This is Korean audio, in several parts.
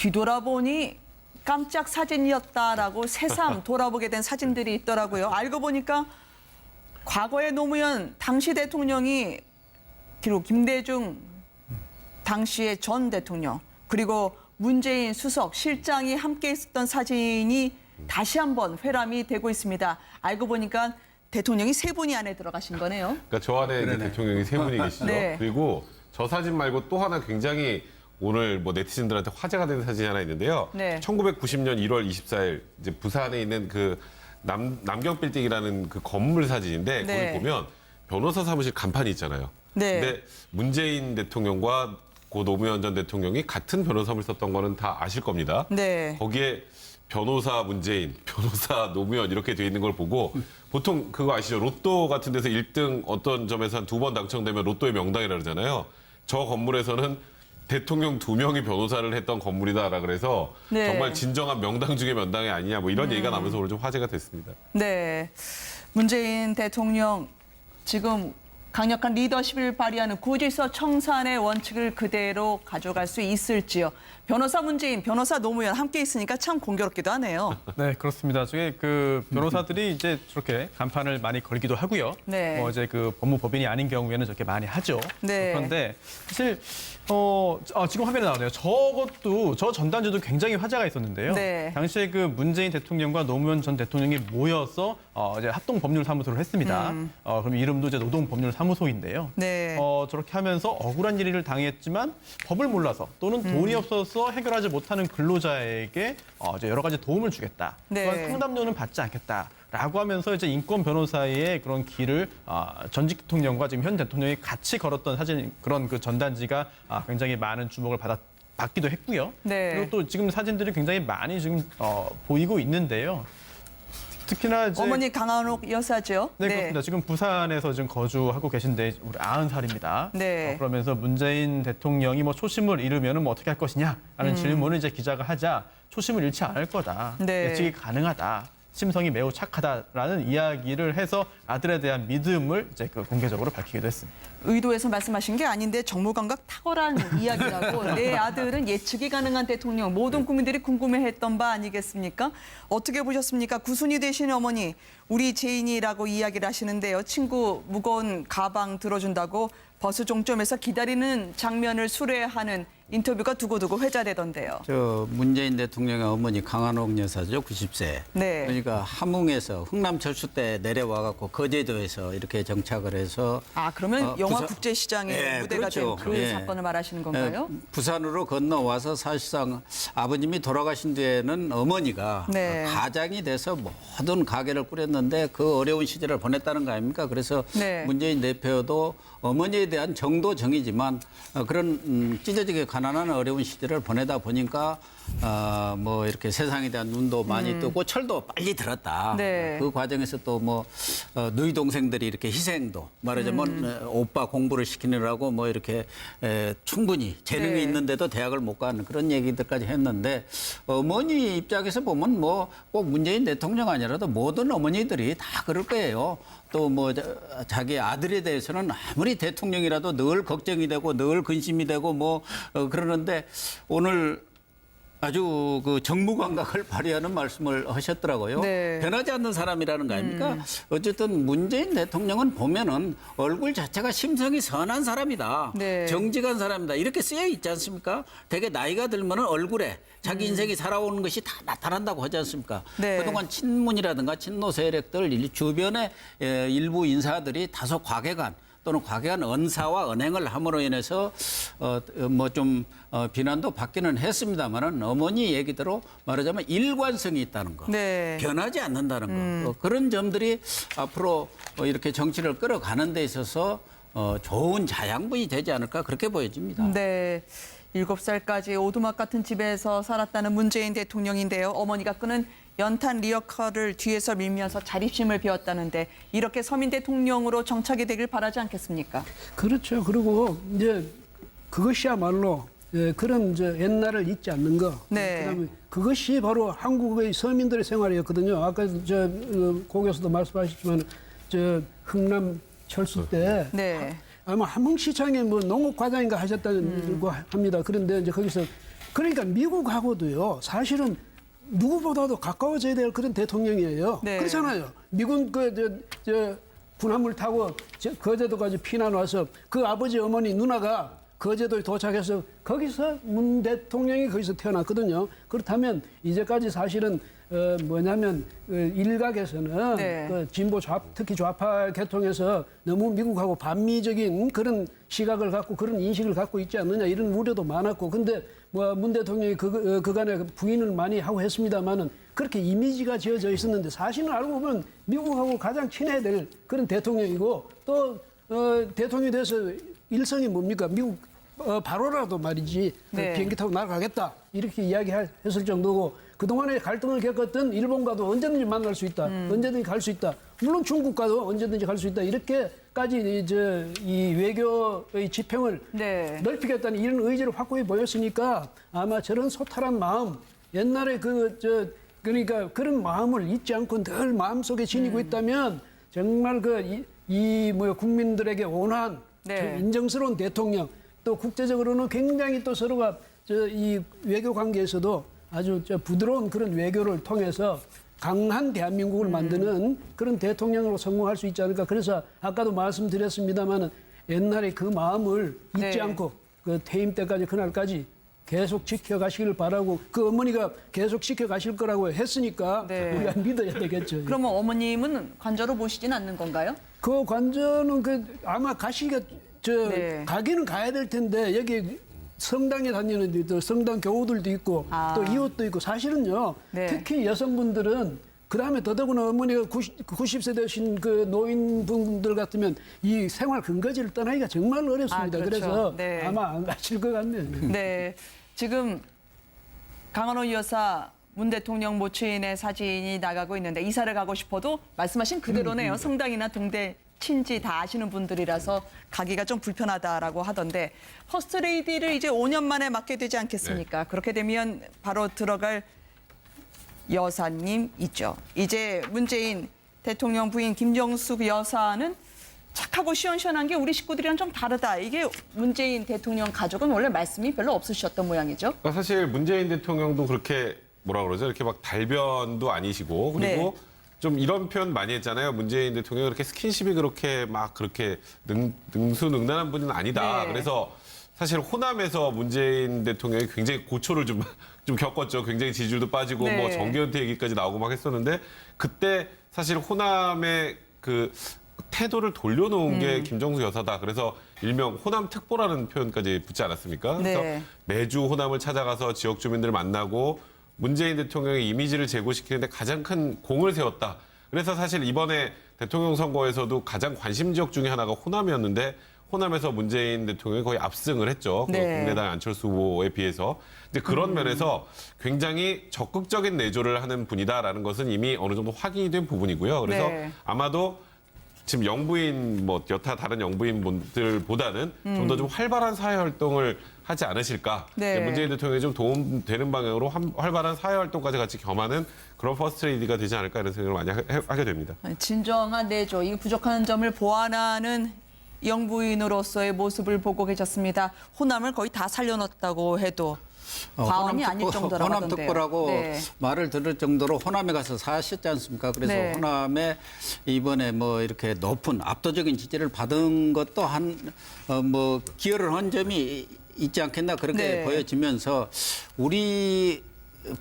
뒤돌아보니 깜짝 사진이었다라고 새삼 돌아보게 된 사진들이 있더라고요. 알고 보니까 과거의 노무현 당시 대통령이 그리고 김대중 당시의 전 대통령 그리고 문재인 수석 실장이 함께 있었던 사진이 다시 한번 회람이 되고 있습니다. 알고 보니까 대통령이 세 분이 안에 들어가신 거네요. 그러니까 저 안에 이제 대통령이 세 분이 계시죠. 네. 그리고 저 사진 말고 또 하나 굉장히 오늘 뭐 네티즌들한테 화제가 된 사진이 하나 있는데요. 네. 1990년 1월 24일 이제 부산에 있는 그 남경 빌딩이라는 그 건물 사진인데 네. 거기 보면 변호사 사무실 간판이 있잖아요. 네. 근데 문재인 대통령과 고 노무현 전 대통령이 같은 변호사를 썼던 거는 다 아실 겁니다. 네. 거기에 변호사 문재인, 변호사 노무현 이렇게 돼 있는 걸 보고 보통 그거 아시죠? 로또 같은 데서 1등 어떤 점에서 한 2번 당첨되면 로또의 명당이라 그러잖아요. 저 건물에서는 대통령 2명이 변호사를 했던 건물이다라 그래서 네. 정말 진정한 명당 중의 명당이 아니냐 뭐 이런 얘기가 나면서 오늘 좀 화제가 됐습니다. 네. 문재인 대통령 지금 강력한 리더십을 발휘하는 구지서 청산의 원칙을 그대로 가져갈 수 있을지요. 변호사 문재인, 변호사 노무현 함께 있으니까 참 공교롭기도 하네요. 네, 그렇습니다. 저게 그 변호사들이 이제 저렇게 간판을 많이 걸기도 하고요. 네. 뭐 이제 그 법무법인이 아닌 경우에는 저렇게 많이 하죠. 네. 그런데 사실 지금 화면에 나오네요. 저 전단지도 굉장히 화제가 있었는데요. 네. 당시에 그 문재인 대통령과 노무현 전 대통령이 모여서 이제 합동법률사무소를 했습니다. 그럼 이름도 이제 노동법률사무소인데요. 네. 저렇게 하면서 억울한 일을 당했지만 법을 몰라서 또는 돈이 없어서 해결하지 못하는 근로자에게 이제 여러 가지 도움을 주겠다. 네. 또한 상담료는 받지 않겠다라고 하면서 이제 인권 변호사의 그런 길을 전직 대통령과 지금 현 대통령이 같이 걸었던 사진 그런 그 전단지가 굉장히 많은 주목을 받기도 했고요. 네. 그리고 또 지금 사진들이 굉장히 많이 지금 보이고 있는데요. 특히나 이제 어머니 강한옥 여사죠. 네, 그렇습니다. 지금 부산에서 지금 거주하고 계신데 우리 90살입니다. 네. 그러면서 문재인 대통령이 뭐 초심을 잃으면 뭐 어떻게 할 것이냐라는 질문을 이제 기자가 하자 초심을 잃지 않을 거다. 네. 예측이 가능하다. 심성이 매우 착하다라는 이야기를 해서 아들에 대한 믿음을 이제 그 공개적으로 밝히기도 했습니다. 의도해서 말씀하신 게 아닌데 정무감각 탁월한 이야기라고 내 아들은 예측이 가능한 대통령 모든 국민들이 궁금해했던 바 아니겠습니까? 어떻게 보셨습니까? 구순이 되신 어머니 우리 제인이라고 이야기를 하시는데요. 친구 무거운 가방 들어준다고 버스 종점에서 기다리는 장면을 수레하는 인터뷰가 두고두고 회자되던데요. 저 문재인 대통령의 어머니 강한옥 여사죠, 90세. 네. 그러니까 함흥에서 흥남 철수 때 내려와 갖고 거제도에서 이렇게 정착을 해서 그러면 영화 부산- 국제시장의 예, 무대가 그렇죠. 된 그 예. 사건을 말하시는 건가요? 부산으로 건너와서 사실상 아버님이 돌아가신 뒤에는 어머니가 네. 가장이 돼서 모든 가게를 꾸렸는데 그 어려운 시절을 보냈다는 거 아닙니까? 그래서 네. 문재인 대표도 어머니에 대한 정도 정이지만 그런 찢어지게 가난한 어려운 시절을 보내다 보니까 뭐 이렇게 세상에 대한 눈도 많이 뜨고 철도 빨리 들었다. 네. 그 과정에서 또 뭐 누이 동생들이 이렇게 희생도 말하자면 오빠 공부를 시키느라고 뭐 이렇게 충분히 재능이 네. 있는데도 대학을 못 가는 그런 얘기들까지 했는데 어머니 입장에서 보면 뭐 꼭 문재인 대통령 아니라도 모든 어머니들이 다 그럴 거예요. 또 뭐 자기 아들에 대해서는 아무리 대통령이라도 늘 걱정이 되고 늘 근심이 되고 뭐 그러는데 오늘 아주 그 정무 감각을 발휘하는 말씀을 하셨더라고요. 네. 변하지 않는 사람이라는 거 아닙니까? 어쨌든 문재인 대통령은 보면은 얼굴 자체가 심성이 선한 사람이다. 네. 정직한 사람이다. 이렇게 쓰여 있지 않습니까? 되게 나이가 들면은 얼굴에 자기 인생이 살아오는 것이 다 나타난다고 하지 않습니까? 네. 그동안 친문이라든가 친노 세력들 주변의 일부 인사들이 다소 과격한 또는 과격한 언사와 언행을 함으로 인해서 뭐 좀 비난도 받기는 했습니다만은 어머니 얘기대로 말하자면 일관성이 있다는 거, 네. 변하지 않는다는 거 그런 점들이 앞으로 이렇게 정치를 끌어가는 데 있어서 좋은 자양분이 되지 않을까 그렇게 보여집니다. 네. 7살까지 오두막 같은 집에서 살았다는 문재인 대통령인데요. 어머니가 끄는 연탄 리어카를 뒤에서 밀면서 자립심을 배웠다는데 이렇게 서민 대통령으로 정착이 되길 바라지 않겠습니까? 그렇죠. 그리고 이제 그것이야말로 그런 이제 옛날을 잊지 않는 거. 네. 그다음에 그것이 바로 한국의 서민들의 생활이었거든요. 아까 고교수도 말씀하셨지만 흥남 철수 때 네. 아마 함흥시장에 뭐 농업과장인가 하셨다고 합니다. 그런데 이제 거기서 그러니까 미국하고도요. 사실은 누구보다도 가까워져야 될 그런 대통령이에요. 네. 그렇잖아요. 미군 군함을 타고 거제도까지 피난 와서 그 아버지 어머니 누나가 거제도에 도착해서 거기서 문 대통령이 거기서 태어났거든요. 그렇다면 이제까지 사실은 일각에서는 네. 그 진보 특히 좌파 계통에서 너무 미국하고 반미적인 그런 시각을 갖고 그런 인식을 갖고 있지 않느냐 이런 우려도 많았고 근데 문 대통령이 그간에 부인을 많이 하고 했습니다만은 그렇게 이미지가 지어져 있었는데 사실은 알고 보면 미국하고 가장 친해야 될 그런 대통령이고 또 대통령이 돼서 일성이 뭡니까? 미국 바로라도 말이지 네. 비행기 타고 날아가겠다 이렇게 이야기했을 정도고 그동안에 갈등을 겪었던 일본과도 언제든지 만날 수 있다. 언제든지 갈 수 있다. 물론 중국과도 언제든지 갈 수 있다. 이렇게까지 이 외교의 지평을 네. 넓히겠다는 이런 의지를 확고히 보였으니까 아마 저런 소탈한 마음 옛날에 그러니까 그런 마음을 잊지 않고 늘 마음속에 지니고 있다면 정말 국민들에게 온화한 네. 인정스러운 대통령 또 국제적으로는 굉장히 또 서로가 이 외교 관계에서도 아주 부드러운 그런 외교를 통해서 강한 대한민국을 만드는 그런 대통령으로 성공할 수 있지 않을까. 그래서 아까도 말씀드렸습니다마는 옛날에 그 마음을 잊지 네. 않고 그 퇴임 때까지 그날까지 계속 지켜가시길 바라고 그 어머니가 계속 지켜가실 거라고 했으니까 네. 우리가 믿어야 되겠죠. 그러면 어머님은 관저로 보시진 않는 건가요? 그 관저는 아마 가시기가 네. 가기는 가야 될 텐데 여기 성당에 다니는 데도 성당 교우들도 있고 또 이웃도 있고 사실은요. 네. 특히 여성분들은 그다음에 더더구나 어머니가 90세 되신 그 노인분들 같으면 이 생활 근거지를 떠나기가 정말 어렵습니다. 그렇죠. 그래서 네. 아마 안 가실 것 같네요. 네. 지금 강은호 여사 문 대통령 모처인의 사진이 나가고 있는데 이사를 가고 싶어도 말씀하신 그대로네요. 성당이나 동대 친지 다 아시는 분들이라서 가기가 좀 불편하다라고 하던데 퍼스트레이디를 이제 5년 만에 맡게 되지 않겠습니까? 그렇게 되면 바로 들어갈 여사님 있죠. 이제 문재인 대통령 부인 김정숙 여사는 착하고 시원시원한 게 우리 식구들이랑 좀 다르다. 이게 문재인 대통령 가족은 원래 말씀이 별로 없으셨던 모양이죠. 그러니까 사실 문재인 대통령도 그렇게 뭐라 그러죠? 이렇게 막 달변도 아니시고 그리고 네. 좀 이런 표현 많이 했잖아요. 문재인 대통령이 그렇게 스킨십이 그렇게 막 그렇게 능수능란한 분은 아니다. 네. 그래서 사실 호남에서 문재인 대통령이 굉장히 고초를 좀 겪었죠. 굉장히 지지율도 빠지고 네. 뭐 정계 은퇴 얘기까지 나오고 막 했었는데 그때 사실 호남의 그 태도를 돌려놓은 게 김정숙 여사다. 그래서 일명 호남 특보라는 표현까지 붙지 않았습니까? 그래서 네. 매주 호남을 찾아가서 지역 주민들을 만나고 문재인 대통령의 이미지를 제고시키는데 가장 큰 공을 세웠다. 그래서 사실 이번에 대통령 선거에서도 가장 관심 지역 중에 하나가 호남이었는데 호남에서 문재인 대통령이 거의 압승을 했죠. 네. 국민의당 안철수 후보에 비해서. 근데 그런 면에서 굉장히 적극적인 내조를 하는 분이다라는 것은 이미 어느 정도 확인이 된 부분이고요. 그래서 네. 아마도 지금 영부인 뭐 여타 다른 영부인 분들보다는 좀 더 좀 활발한 사회 활동을 하지 않으실까. 네. 문재인 대통령이 좀 도움되는 방향으로 활발한 사회 활동까지 같이 겸하는 그런 퍼스트레이디가 되지 않을까 이런 생각을 많이 하게 됩니다. 진정한 내조, 이 부족한 점을 보완하는 영부인으로서의 모습을 보고 계셨습니다. 호남을 거의 다 살려놨다고 해도 과언이 아닐 정도라고 호남 하던데요. 특보라고 네. 말을 들을 정도로 호남에 가서 사셨지 않습니까? 그래서 네. 호남에 이번에 뭐 이렇게 높은 압도적인 지지를 받은 것도 뭐 기여를 한 점이 있지 않겠나 그렇게 네. 보여지면서 우리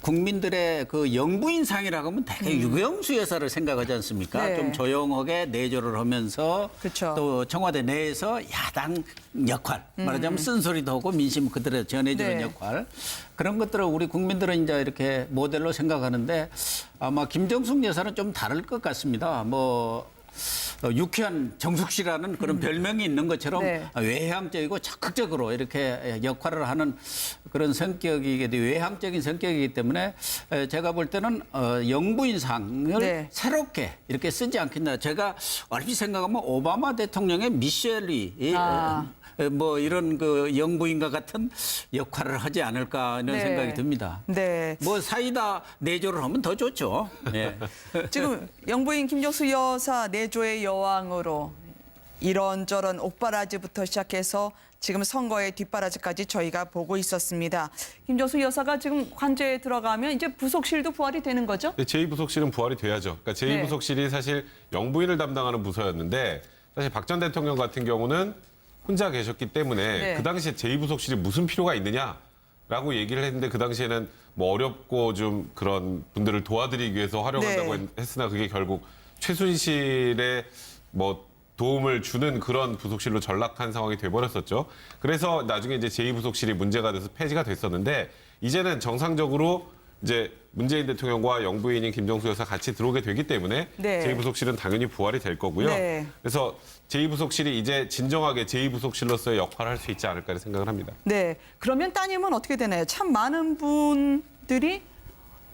국민들의 그 영부인상이라고 하면 되게 유경수 여사를 생각하지 않습니까? 네. 좀 조용하게 내조를 하면서 그쵸. 또 청와대 내에서 야당 역할 말하자면 쓴소리도 하고 민심 그대로 전해주는 네. 역할 그런 것들을 우리 국민들은 이제 이렇게 모델로 생각하는데 아마 김정숙 여사는 좀 다를 것 같습니다. 뭐 유쾌한 정숙 씨라는 그런 별명이 있는 것처럼 네. 외향적이고 적극적으로 이렇게 역할을 하는 그런 성격이기 때문에 외향적인 성격이기 때문에 제가 볼 때는 영부인상을 네. 새롭게 이렇게 쓰지 않겠나. 제가 얼핏 생각하면 오바마 대통령의 미셸이 뭐 이런 그 영부인과 같은 역할을 하지 않을까 이런 네. 생각이 듭니다. 네. 뭐 사이다 내조를 하면 더 좋죠. 예. 지금 영부인 김정숙 여사 내조의 여왕으로 이런저런 옥바라지부터 시작해서 지금 선거의 뒷바라지까지 저희가 보고 있었습니다. 김정수 여사가 지금 관저에 들어가면 이제 부속실도 부활이 되는 거죠? 제2부속실은 부활이 돼야죠. 그러니까 제2부속실이 사실 영부인을 담당하는 부서였는데 사실 박 전 대통령 같은 경우는 혼자 계셨기 때문에 네. 그 당시에 제2부속실이 무슨 필요가 있느냐라고 얘기를 했는데 그 당시에는 뭐 어렵고 좀 그런 분들을 도와드리기 위해서 활용한다고 네. 했으나 그게 결국 최순실의 뭐 도움을 주는 그런 부속실로 전락한 상황이 돼버렸었죠. 그래서 나중에 이제 제2부속실이 문제가 돼서 폐지가 됐었는데 이제는 정상적으로 이제 문재인 대통령과 영부인인 김정수 여사 같이 들어오게 되기 때문에 네. 제2부속실은 당연히 부활이 될 거고요. 네. 그래서 제2부속실이 이제 진정하게 제2부속실로서의 역할을 할 수 있지 않을까 생각을 합니다. 네. 그러면 따님은 어떻게 되나요? 참 많은 분들이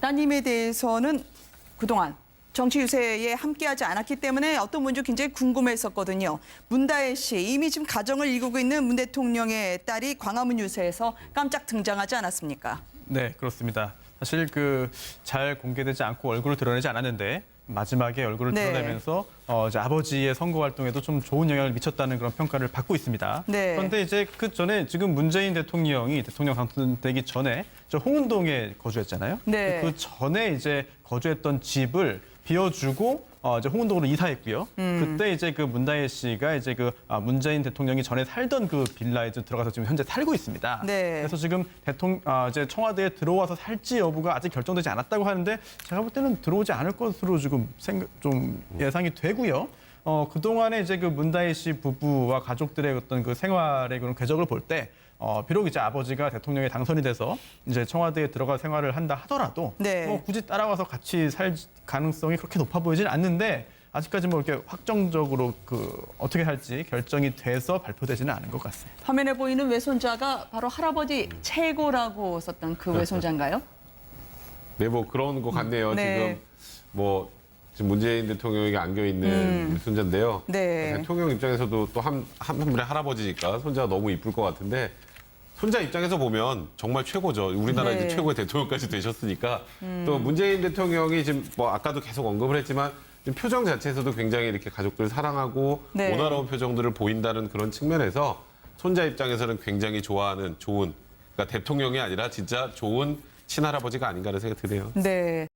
따님에 대해서는 그동안 정치 유세에 함께하지 않았기 때문에 어떤 분인지 굉장히 궁금했었거든요. 문다혜 씨, 이미 지금 가정을 이루고 있는 문 대통령의 딸이 광화문 유세에서 깜짝 등장하지 않았습니까? 네, 그렇습니다. 사실 잘 공개되지 않고 얼굴을 드러내지 않았는데 마지막에 얼굴을 네. 드러내면서 이제 아버지의 선거 활동에도 좀 좋은 영향을 미쳤다는 그런 평가를 받고 있습니다. 네. 그런데 이제 그 전에 지금 문재인 대통령이 대통령 당선되기 전에 저 홍은동에 거주했잖아요. 네. 그 전에 이제 거주했던 집을 비워주고 이제 홍은동으로 이사했고요. 그때 이제 그 문다혜 씨가 이제 문재인 대통령이 전에 살던 그 빌라에 좀 들어가서 지금 현재 살고 있습니다. 네. 그래서 지금 이제 청와대에 들어와서 살지 여부가 아직 결정되지 않았다고 하는데 제가 볼 때는 들어오지 않을 것으로 지금 좀 예상이 되고요. 그동안에 이제 그 문다혜 씨 부부와 가족들의 어떤 그 생활의 그런 궤적을 볼 때 비록 이제 아버지가 대통령에 당선이 돼서 이제 청와대에 들어가 생활을 한다 하더라도 네. 뭐 굳이 따라와서 같이 살 가능성이 그렇게 높아 보이지는 않는데 아직까지 뭐 이렇게 확정적으로 어떻게 할지 결정이 돼서 발표되지는 않은 것 같습니다. 화면에 보이는 외손자가 바로 할아버지 최고라고 썼던 그 외손자인가요? 네, 뭐 그런 것 같네요. 네. 지금 문재인 대통령에게 안겨 있는 손자인데요. 네. 대통령 입장에서도 또 한 분의 할아버지니까 손자가 너무 이쁠 것 같은데 손자 입장에서 보면 정말 최고죠. 우리나라 네. 이제 최고의 대통령까지 되셨으니까 또 문재인 대통령이 지금 뭐 아까도 계속 언급을 했지만 지금 표정 자체에서도 굉장히 이렇게 가족들 사랑하고 네. 온화로운 표정들을 보인다는 그런 측면에서 손자 입장에서는 굉장히 좋아하는 좋은 그러니까 대통령이 아니라 진짜 좋은 친할아버지가 아닌가라는 생각이 드네요. 네.